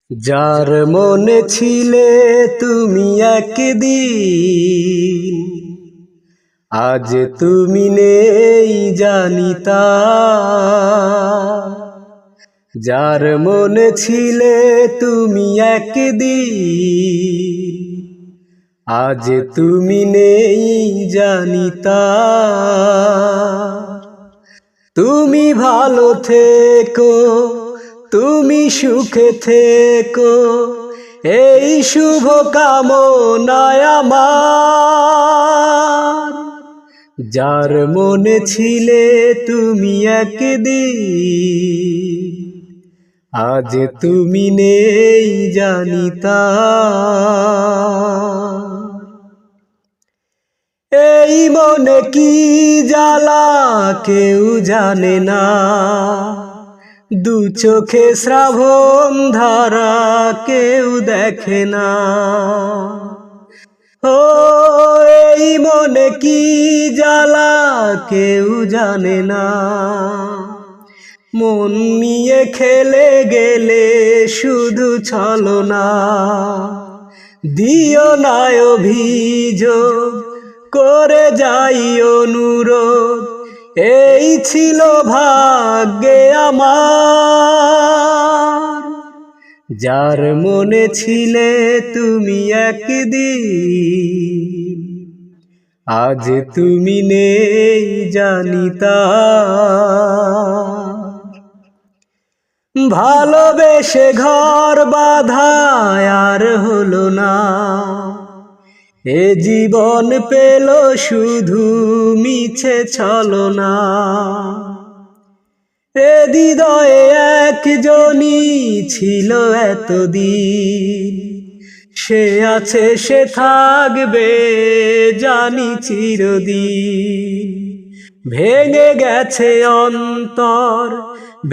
যার মনে ছিলে তুমি একদিন, আজ তুমি নেই জানি তা। যার মনে ছিলে তুমি একদিন, আজ তুমি নেই জানি তা। তুমি ভালো থেকো, তুমি সুখে থেকো, এই শুভ কামনায় আমার। যার মনে ছিলে তুমি একদিন, আজ তুমি নেই জানি তা। এই মনে কি জ্বালা কেউ জানে না, দু চোখে শ্রাবণ ধারা কেউ দেখে না। ও এই মনে কি জ্বালা কেউ জানে না, মন নিয়ে খেলে গেলে শুধু ছলনা। দিও না অভিযোগ, করে যাই অনুরোধ, এই ছিল ভাগ্যে আমার। যার মনে ছিলে তুমি একদিন, আজ তুমি নেই জানি তা। ভালোবেসে ঘর বাঁধা আর হলো না, এ জীবন পেল শুধু মিছে ছলনা। এ হৃদয়ে একজনই ছিল এতদিন, সে আছে সে থাকবে জানি চিরদিন। ভেঙে গেছে অন্তর,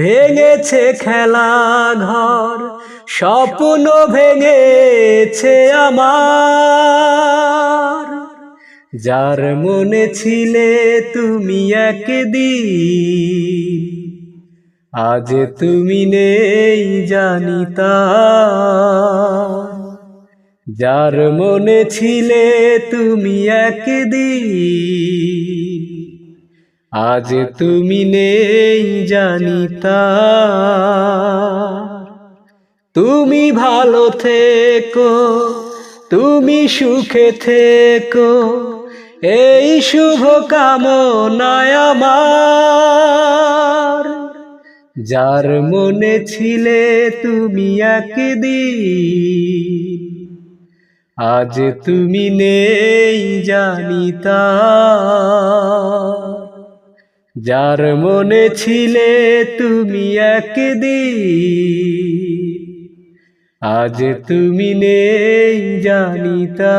ভেঙেছে খেলা ঘর, স্বপ্ন ভেঙেছে আমার। যার মনে ছিলে তুমি একদিন, আজ তুমি নেই জানি তা। যার মনে ছিলে তুমি একদিন, আজ তুমি নেই জানি তা। তুমি ভালো থেকো, তুমি সুখে থেকো, এই শুভ কামনায় আমার। যার মনে ছিলে তুমি একদিন, আজ তুমি নেই জানি তা। যার মনে ছিলে তুমি একদিন, আজ তুমি নেই জানি তা।